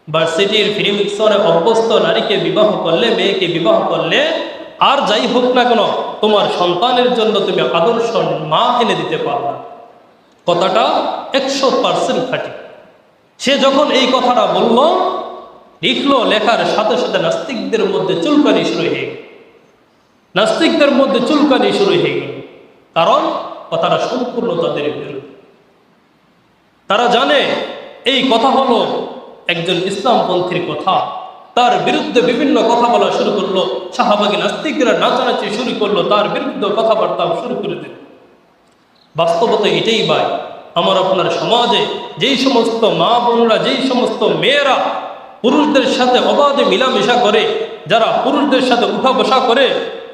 ভার্সিটির ফ্রি মিক্সরে অভ্যস্ত নারীকে বিবাহ করলে, মেয়েকে বিবাহ করলে, আর যাই হোক না কেন, তোমার সন্তানের জন্য তুমি আদর্শ মা এনে দিতে পারবে না। কথাটা 100% খাঁটি। সে যখন এই কথাটা বলল, লিখলো, লেখার সাথে সাথে নাস্তিকদের মধ্যে চুলকানি শুরু হয়ে গেল। নাস্তিকদের মধ্যে চুলকানি শুরু হয়ে গেল, কারণ কথাটা সম্পূর্ণ তাদের বিরুদ্ধে। তারা জানে এই কথা হলো একজন ইসলামপন্থীর কথা, তার বিরুদ্ধে বিভিন্ন কথা বলা শুরু করলো। শাহবাগী নাস্তিকরা নাচানাচি শুরু করলো, তার বিরুদ্ধে কথাবার্তা শুরু করে দিল। বাস্তবতা এটাই ভাই, আমার আপনার সমাজে যেই সমস্ত মা বোনরা, যেই সমস্ত মেয়েরা পুরুষদের সাথে অবাধে মিলামেশা করে, যারা পুরুষদের সাথে উঠা বসা করে,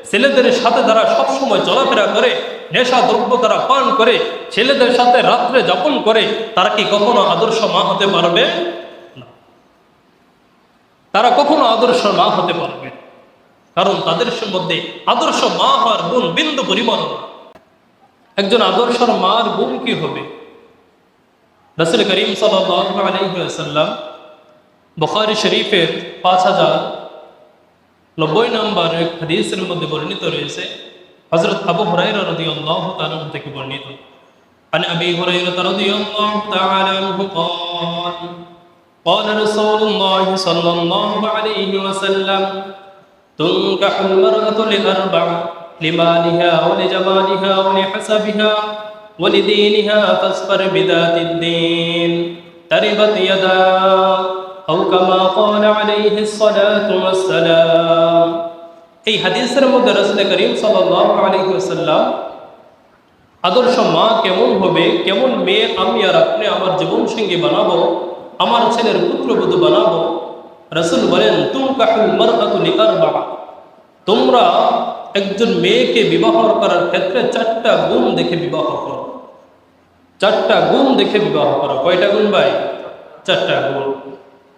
ছেলেদের সাথে তারা সবসময় চলাফেরা করে, নেশা দ্রব্য তারা পান করে, ছেলেদের সাথে রাত্রে যাপন করে, তারা কি কখনো আদর্শ মা হতে পারবে না? তারা কখনো আদর্শ মা হতে পারবে না, কারণ তাদের মধ্যে আদর্শ মা হওয়ার গুণ বিন্দু পরিমাণ না। একজন আদর্শের মার গুণ কি হবে? রাসূল করিম সাল্লাল্লাহু আলাইহি ওয়াসাল্লাম বুখারী শরীফের 5090 নম্বর হাদিসের মধ্যে বর্ণিত রয়েছে, হযরত আবু হুরায়রা রাদিয়াল্লাহু তাআলা থেকে বর্ণিত। عن أبي هريرة رضي الله تعالى عنه قال قال رسول الله صلى الله عليه وسلم تنكح المرأة لأربع لمالها ولجمالها ولحسبها ولدينها فاصبر بذات الدين تربت يدا أو كما قال عليه الصلاة والسلام। এই হাদিসের মধ্যে রাসূল করিম সাল্লাল্লাহু আলাইহি ওয়াসাল্লাম আদর্শ মা কেমন হবে, কেমন মেয়ে আমি আর আপনি আমার জীবন সঙ্গী বানাবো, আমার ছেলের পুত্রবধূ বানাবো, রাসূল বলেন তুনকাহুল মারআতু লিআরবা'a, তোমরা একজন মেয়েকে বিবাহ করার ক্ষেত্রে 4টা গুণ দেখে বিবাহ করো। 4টা গুণ দেখে বিবাহ করো। কয়টা গুণ ভাই? 4টা গুণ।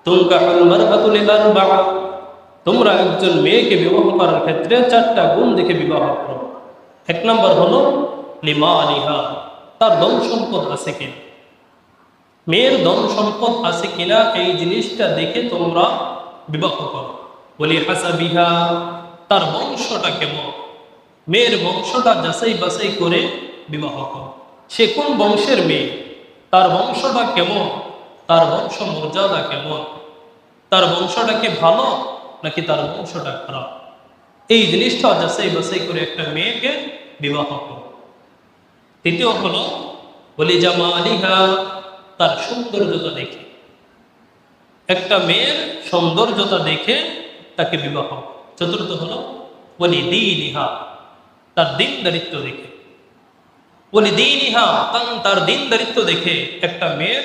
তুনকাহুল মারআতু লিআরবা'a, তোমরা একজন মেয়েকে বিবাহ করার ক্ষেত্রে 4টা গুণ দেখে বিবাহ করো। 1 নম্বর হলো লিমালিহা, তার ধন সম্পদ আছে কিনা। মেয়ের ধন সম্পদ আছে কিনা এই জিনিসটা দেখে তোমরা বিবাহ করো। বলি হাসাবিহা, তার বংশটা কেমন, মেয়ের বংশটা যাচাই বাছাই করে বিবাহ করো। সে কোন বংশের মেয়ে, তার বংশটা কেমন, তার বংশ মর্যাদা কেমন, তার বংশটা কি ভালো নাকি তার বংশটা খারাপ, এই জিনিসটা যাচাই বাছাই করে একটা মেয়েকে বিবাহ করো। তৃতীয় হলো বলি জামালিহা, তার সৌন্দর্যতা দেখে, একটা মেয়ের সৌন্দর্যতা দেখে তাকে বিবাহ। চতুর্থ হলো বলি দীনিহা, তার দিনদারিত্ব দেখে। বলি দীনিহা, তার দিনদারিত্ব দেখে, একটা মেয়ের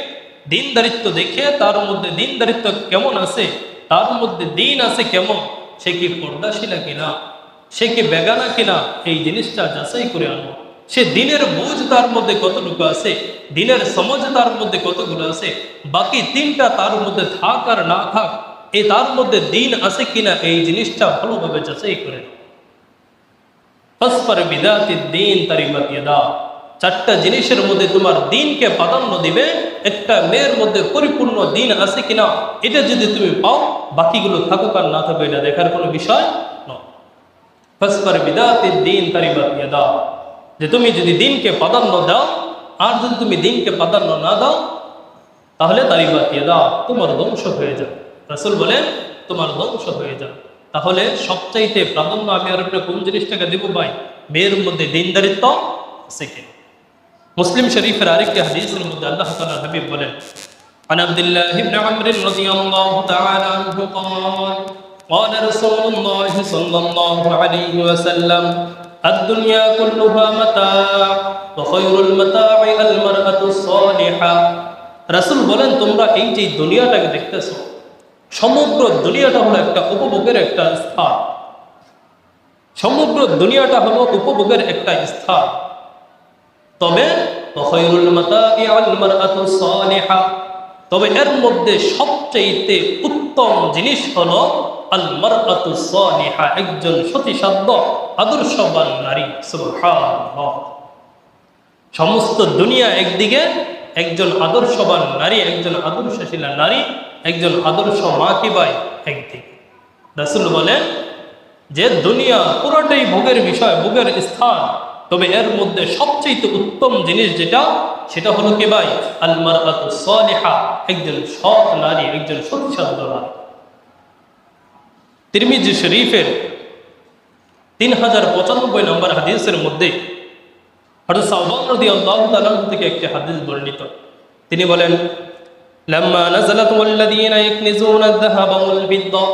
দিনদারিত্ব দেখে, তার মধ্যে দিনদারিত্ব কেমন আছে, তার মধ্যে দিন আছে কেমন, সে কি পর্দাশীলা কিনা, সে কি বেগানা কিনা, এই জিনিসটা যাচাই করে আনো। সে দিনের বুঝ তার মধ্যে কতটুকু আছে, দিনের সমাজ তার মধ্যে কতগুলো আছে, বাকি 3টা তার মধ্যে থাক আর না থাক, এই তার মধ্যে দিন আছে কিনা এই জিনিসটা ভালোভাবে যাচাই করে। ফাসফার বিদাতিদ দ্বীন তারিবাত ইয়াদা, 4টা জিনিসের মধ্যে তোমার দিনকে প্রাধান্য দিবে। একটা মেয়ের মধ্যে পরিপূর্ণ দিন আছে কিনা এটা যদি তুমি পাও, বাকিগুলো থাকুক আর না থাকুক এটা দেখার কোনো বিষয় নয়। ফাসফার বিদাতিদ দ্বীন তারিবাত ইয়াদা, যে তুমি যদি দিনকে প্রাধান্য দাও, আর যদি তুমি দিনকে প্রাধান্য না দাও, তাহলে তারিবাত ইয়াদা, তোমার ধ্বংস হয়ে যাবে। রাসূল বলেন তোমার ধ্বংস হয়ে যাবে। তাহলে সবচাইতে প্রাধান্য আমি আর আপনি কোন জিনিসটাকে দেব ভাই? মেয়ের মধ্যে দিনদারিত্ব আছে কিনা। মুসলিম শরীফের আরেকটি হাদিসের মধ্যে আল্লাহ তাআলার হাবিব বলেন, عن عبد الله بن عمرو رضي الله تعالى عنه قال قال رسول الله صلى الله عليه وسلم الدنيا كلها متاع وخير المتاع المرأة الصالحة। রাসূল বলেন তোমরা এই যে দুনিয়াটাকে দেখতেছো, সমগ্র দুনিয়াটা হলো একটা উপভোগের একটা স্থান। সমগ্র দুনিয়াটা হলো উপভোগের একটা স্থান। তবে খায়রুল মাতা'i আল মারআতু সালিহা, তবে এর মধ্যে সবচেয়ে উত্তম জিনিস হলো আল মারআতু সালিহা, একজন সতীসাধ্য আদর্শবান নারী। সুবহানাল্লাহ। সমস্ত দুনিয়া একদিকে, একজন আদর্শবান নারী, একজন আদর্শশীলা নারী একজন আদর্শ মা কি ভাই একদিকে। রাসূল বলেন যে দুনিয়া পুরোটাই ভোগের বিষয়, ভোগের স্থান, তবে এর মধ্যে সবচেয়ে উত্তম জিনিস যেটা, সেটা হলো কি ভাই আল মারআতু সালিহা, একজন সৎ নারী, একজন সৎসাধ্য নারী। তিরমিজি শরীফের 3095 নম্বর হাদিসের মধ্যে হযরত সাওবান রাদিয়াল্লাহু তাআলা থেকে একটি হাদিস বর্ণিত। তিনি বলেন, লাম্মা নাযালাত ওয়াল্লাযীনা ইয়াকনিজুনা আয-যাহাবা ওয়াল ফিদ্দা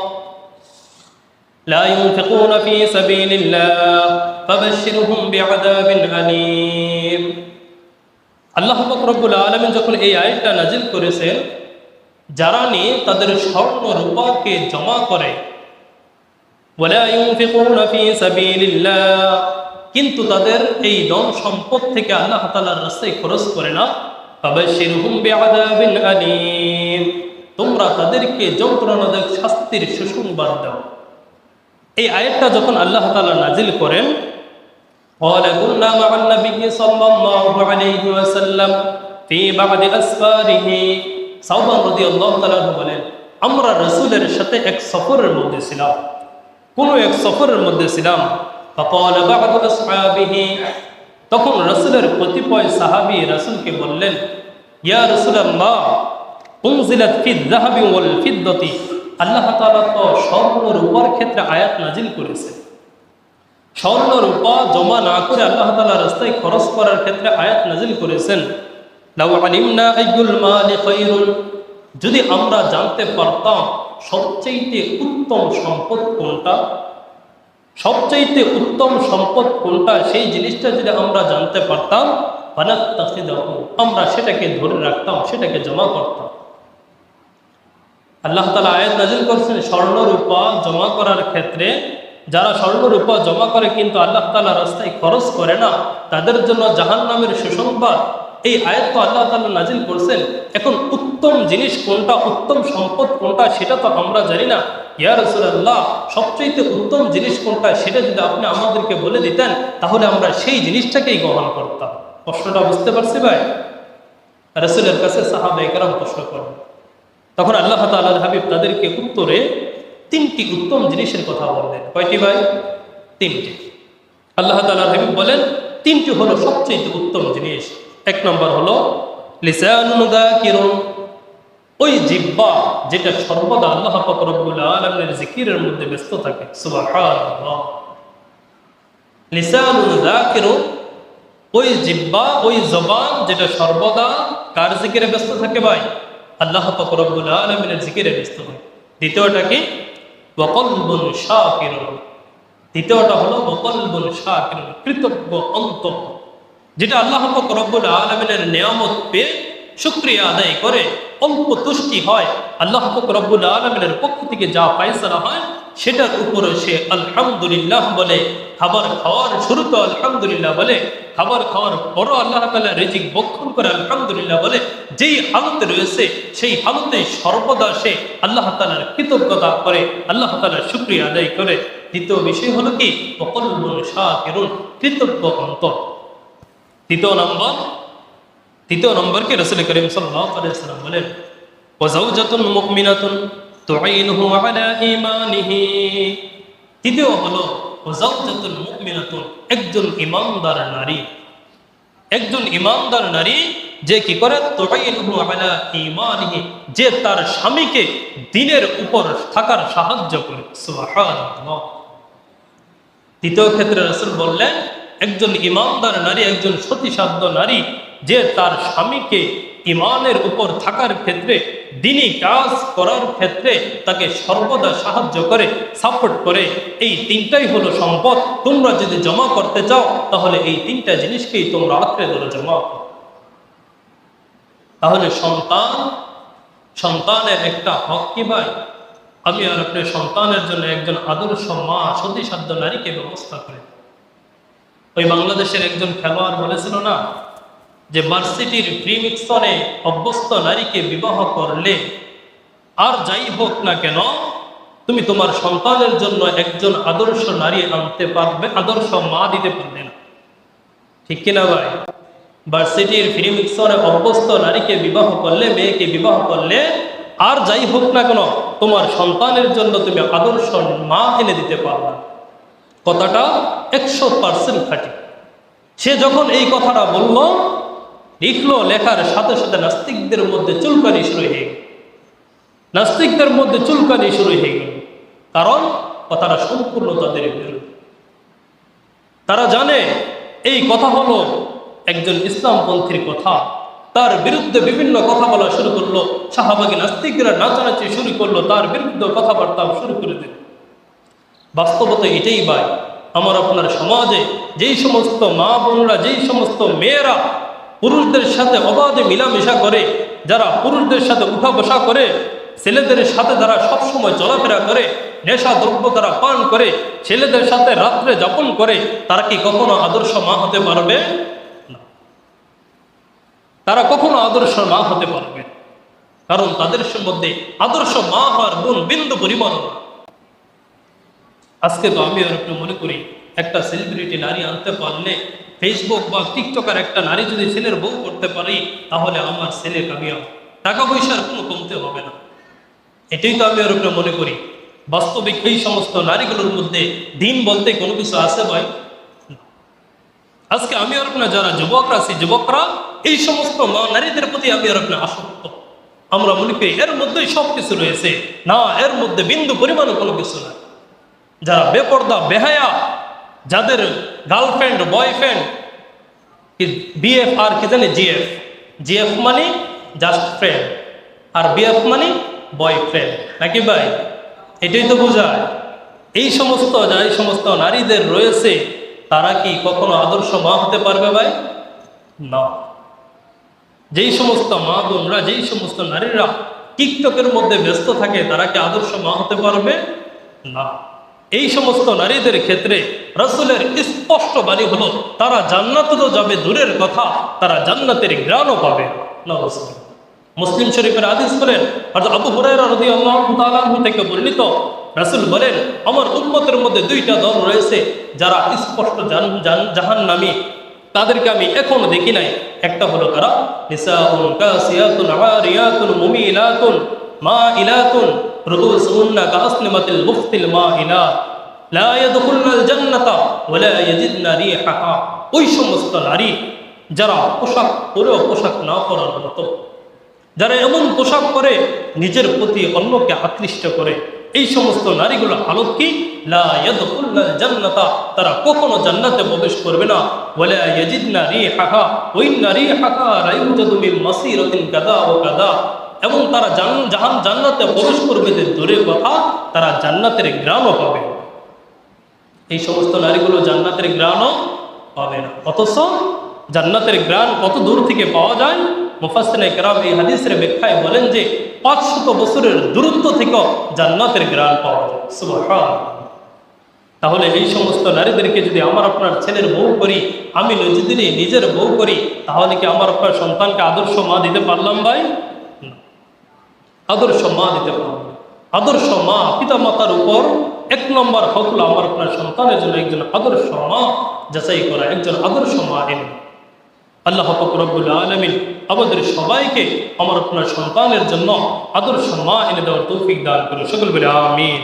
লা ইউনফিকুনা ফি সাবিলিল্লাহ ফাবাশশিরহুম বিআযাবিন আলীম। আল্লাহ পাক রব্বুল আলামিন যখন এই আয়াতটা নাজিল করেছেন, যারা নিয়ে তাদের স্বর্ণ রূপাকে জমা করে, ওয়ালা ইউনফিকুনা ফি সাবিলিল্লাহ, কিন্তু তাদের এই ধন সম্পদ থেকে আল্লাহ তাআলার রাস্তায় খরচ করে না, ফাবাশশিরহুম বিআযাবিন আলীম, তোমরা তাদেরকে যন্ত্রণাদায়ক শাস্তির সুসংবাদ দাও। এই আয়াতটা যখন আল্লাহ তাআলা নাজিল করেন, قال كنا مع النبي صلى الله عليه وسلم في بعض أسفاره, সাওবান রাদিয়াল্লাহু তাআলা বলেন, আমরা রাসূলের সাথে এক সফরের মধ্যে ছিলাম, কোন এক সফরের মধ্যে ছিলাম। فقال بعض أصحابه, তখন রাসূলের কতিপয় সাহাবী রাসূলকে বললেন, ইয়া রাসূলুল্লাহ, উনজিলাত ফি যাহাবি ওয়াল ফিদ্দাতি, আল্লাহ তাআলা তো স্বর্ণ রূপার ক্ষেত্রে আয়াত নাজিল করেছেন, স্বর্ণ রূপা জমা না করে আল্লাহ তাআলার রাস্তায় খরচ করার ক্ষেত্রে আয়াত নাজিল করেছেন। লাউ আলিমনা আইয়ুল মালি খায়রুন, যদি আমরা জানতে পারতাম সবচেয়ে উত্তম সম্পদ কোনটা, সবচেয়ে উত্তম সম্পদ কোনটা, সেই জিনিসটা যদি আমরা জানতে পারতাম, ফানাত্তাখিদাহু, আমরা সেটাকে ধরে রাখতাম, সেটাকে জমা করতাম। আল্লাহ তাআলা আয়াত নাজিল করেছেন স্বর্ণ রূপা জমা করার ক্ষেত্রে, যারা স্বর্ণ রূপা জমা করে কিন্তু আল্লাহ তাআলার রাস্তায় খরচ করে না, তাদের জন্য জাহান্নামের সুসংবাদ। এই আয়াত তো আল্লাহ তাআলা নাজিল করছেন। এখন উত্তম জিনিস কোনটা, উত্তম সম্পদ কোনটা, সেটা তো আমরা জানি না। ইয়া রাসূলুল্লাহ, সবচেয়ে উত্তম জিনিস কোনটা সেটা যদি আপনি আমাদেরকে বলে দিতেন, তাহলে আমরা সেই জিনিসটাকেই গ্রহণ করতাম। প্রশ্নটা বুঝতে পারছি ভাই? রাসূলের কাছে সাহাবায়ে কেরাম প্রশ্ন করেন, তখন আল্লাহ তাআলার হাবিব তাদেরকে উত্তরে তিনটি উত্তম জিনিসের কথা বললেন। কয়টি ভাই? তিনটি। আল্লাহ তাআলার হাবিব বলেন তিনটি হলো সবচেয়ে উত্তম জিনিস। এক নম্বর হলো লিসানুন যাকিরুন, ওই জিহ্বা যেটা সর্বদা আল্লাহ পাক রব্বুল আলামিনের জিকিরের মধ্যে ব্যস্ত থাকে। সুবহানাল্লাহ। লিসানুন যাকিরুন, ওই জিহ্বা, ওই জবান যেটা সর্বদা কার জিকিরে ব্যস্ত থাকে ভাই? আল্লাহ পাক রব্বুল আলামিনের জিকিরে ব্যস্ত থাকে। দ্বিতীয়টা কি? ওয়া কলবুন শাকিরুন, দ্বিতীয়টা হলো ওয়া কলবুন শাকিরুন, কৃতজ্ঞ অন্তর, যেটা আল্লাহ পাক রব্বুল আলামিনের নিয়ামত পেয়ে শুকরিয়া আদায় করে অল্প তুষ্টি হয়, আল্লাহ পাক রব্বুল আলামিনের পক্ষ থেকে যা ফয়সালা হয় সেটার উপরে সে আলহামদুলিল্লাহ বলে, খাবার খাওয়ার শুরুতে আলহামদুলিল্লাহ বলে, খাবার খাওয়ার পরও আল্লাহ তাআলা রিজিক বক্ষণ করে আলহামদুলিল্লাহ বলে। যেই হালতে রয়েছে সেই হালতে সর্বদা সে আল্লাহ তাআলার কৃতজ্ঞতা করে, আল্লাহ তাআলার শুকরিয়া আদায় করে। দ্বিতীয় বিষয় হলো কি? ওয়া কলবুন শাকিরুন, কৃতজ্ঞ অন্তর। তৃতীয় নম্বরকে রাসূল করিম সাল্লাল্লাহু আলাইহি ওয়াসাল্লাম বলেন, ওয়া যাওজাতুন মুমিনাতুন তুঈনুহু আলা ঈমানিহি, তৃতীয় হলো ওয়া যাওজাতুন মুমিনাতুন, একজন ঈমানদার নারী, একজন ঈমানদার নারী যে কি করে? তুঈনুহু আলা ঈমানিহি, যে তার স্বামীকে দ্বীনের উপর থাকার সাহায্য করে। সুবহানাল্লাহ। তৃতীয় ক্ষেত্রে রাসূল বললেন একজন ঈমানদার নারী, একজন সতীসাধ্য নারী যে তার স্বামীকে ঈমানের উপর থাকার ক্ষেত্রে, দ্বীনী কাজ করার ক্ষেত্রে তাকে সর্বদা সাহায্য করে, সাপোর্ট করে। এই তিনটাই হলো সম্পদ। তোমরা যদি জমা করতে চাও তাহলে এই তিনটা জিনিসকেই তোমরা আঁকড়ে ধরে জমা করো। তাহলে সন্তানের একটা হক কি ভাই? আমি আর আপনি সন্তানের জন্য একজন আদর্শ মা, সতীসাধ্য নারীকে ব্যবস্থা করে। ওই বাংলাদেশের একজন খেলোয়াড় বলেছিল না যে ভার্সিটির প্রিমিক্সনে অভ্যস্ত নারীকে বিবাহ করলে আর যাই হোক না কেন, তুমি তোমার সন্তানের জন্য একজন আদর্শ নারী আনতে পারবে, আদর্শ মা দিতে পারবে না। ঠিক কিনা ভাই? ভার্সিটির প্রিমিক্সনে অভ্যস্ত নারীকে বিবাহ করলে, মেয়েকে বিবাহ করলে আর যাই হোক না কেন তোমার সন্তানের জন্য তুমি আদর্শ মা এনে দিতে পারবে না। কথাটা 100% খাঁটি। সে যখন এই কথাটা বলল, লিখলো, লেখার সাথে সাথে নাস্তিকদের মধ্যে চুলকানি শুরু হয়ে গেল। নাস্তিকদের মধ্যে চুলকানি শুরু হয়ে গেল, কারণ কথাটা সম্পূর্ণ তাদের বিরুদ্ধে। তারা জানে এই কথা হলো একজন ইসলামপন্থীর কথা, তার বিরুদ্ধে বিভিন্ন কথা বলা শুরু করলো। শাহবাগী নাস্তিকরা নাচানাচি শুরু করলো, তার বিরুদ্ধে কথাবার্তা শুরু করে দিল। বাস্তবতা এটাই ভাই, আমার আপনার সমাজে যেই সমস্ত মা বোনরা, যেই সমস্ত মেয়েরা পুরুষদের সাথে অবাধে মিলামেশা করে, যারা পুরুষদের সাথে উঠা বসা করে, ছেলেদের সাথে তারা সবসময় চলাফেরা করে, নেশা দ্রব্য তারা পান করে, ছেলেদের সাথে রাত্রে যাপন করে, তারা কি কখনো আদর্শ মা হতে পারবে না? তারা কখনো আদর্শ মা হতে পারবে, কারণ তাদের মধ্যে আদর্শ মা হওয়ার গুণ বিন্দু পরিমাণ না। আজকে তো আমি আর একটু মনে করি, একটা সেলিব্রিটি নারী আনতে পারলে, ফেসবুক বা টিকটকার একটা নারী যদি ছেলের বউ করতে পারি, তাহলে আমার ছেলে কামিয়াব, টাকা পয়সার কোনো কমতে হবে না। এটাই তো আমি আর একটু মনে করি। বাস্তবিক এই সমস্ত নারীগুলোর মধ্যে দিন বলতে কোনো কিছু আছে ভাই? আজকে আমি আর আপনার যারা যুবকরা আছি, যুবকরা এই সমস্ত নারীদের প্রতি আমি আর আপনার আসক্ত। আমরা মনে করি এর মধ্যেই সব কিছু রয়েছে। না, এর মধ্যে বিন্দু পরিমাণও কোনো কিছু নাই। যারা বেপর্দা, বেহায়া, যাদের গার্লফ্রেন্ড, বয়ফ্রেন্ড, বিএফ আর কি জানি জিএফ, জিএফ মানে জাস্ট ফ্রেন্ড, আর বিএফ মানে বয়ফ্রেন্ড, নাকি ভাই? এটাই তো বোঝায়। এই সমস্ত নারীদের রয়েছে, তারা কি কখনো আদর্শ মা হতে পারবে ভাই? না। যেই সমস্ত মা বোনরা, যেই সমস্ত নারীরা টিকটকের মধ্যে ব্যস্ত থাকে, তারা কি আদর্শ মা হতে পারবে না? এই সমস্ত নারীদের ক্ষেত্রে রাসূলের স্পষ্ট বাণী হলো, তারা জান্নাতে তো যাবে দূরের কথা, তারা জান্নাতের ঘ্রাণও পাবে না। মুসলিম শরীফের হাদিস করেন, হযরত আবু হুরায়রা রাদিয়াল্লাহু তাআলা আনহু থেকে বর্ণিত, রাসূল বলেন, আমার উম্মতের মধ্যে দুইটা দল রয়েছে যারা স্পষ্ট জাহান্নামী, তাদেরকে আমি এখনো দেখি নাই। একটা হলো তারা নিসাউন কাসিয়াতুন আরিয়াতুন মুমিলাতুন মাইলাতুন রুউসুন্না কাসনিমাতিল মুফতিল মাইলা লা ইয়াদখুলুল জান্নাতা ওয়া লা ইয়াজিদনা রিহাহা। ওই সমস্ত নারী যারা পোশাক পরেও পোশাক না পরার মতো, যারা এমন পোশাক পরে নিজের প্রতি অন্যকে আকৃষ্ট করে, এই সমস্ত নারীগুলো হালত কি? লা ইয়াদখুলুল জান্নাতা, তারা কখনো জান্নাতে প্রবেশ করবে না। ওয়ালা ইয়াজিদনা রিহাহা, ওই রিহাহা লা ইউজাদু মিন মাসিরাতিন কাদা ওয়া কাদা, এবং তারা জান্নাতে প্রবেশ করবে যে দূরের কথা, তারা জান্নাতের ঘ্রাণও পাবে। এই সমস্ত নারীগুলো জান্নাতের ঘ্রাণও পাবে না। অথচ জান্নাতের ঘ্রাণ কত দূর থেকে পাওয়া যায়? মুফাসসিরিনে কেরাম এই হাদিসের ব্যাখ্যায় বলেন যে 500 বছরের দূরত্ব থেকে জান্নাতের ঘ্রাণ পাওয়া যায়। সুবহানাল্লাহ। তাহলে এই সমস্ত নারীদেরকে যদি আমার আপনার ছেলের বউ করি, আমি যদি নিজের বউ করি, তাহলে কি আমার আপনার সন্তানকে আদর্শ মা দিতে পারলাম ভাই? আদর্শ মা দিতে পারলাম। আদর্শ মা পিতা মাতার উপর 1 নম্বর হক হলো আমার আপনার সন্তানের জন্য একজন আদর্শ মা যাচাই করা, একজন আদর্শ মা এনে। আল্লাহ পাক রব্বুল আলামিন আমাদের সবাইকে আমার আপনার সন্তানের জন্য আদর্শ মা এনে দেওয়ার তৌফিক দান করুন। সকল বলে আমিন।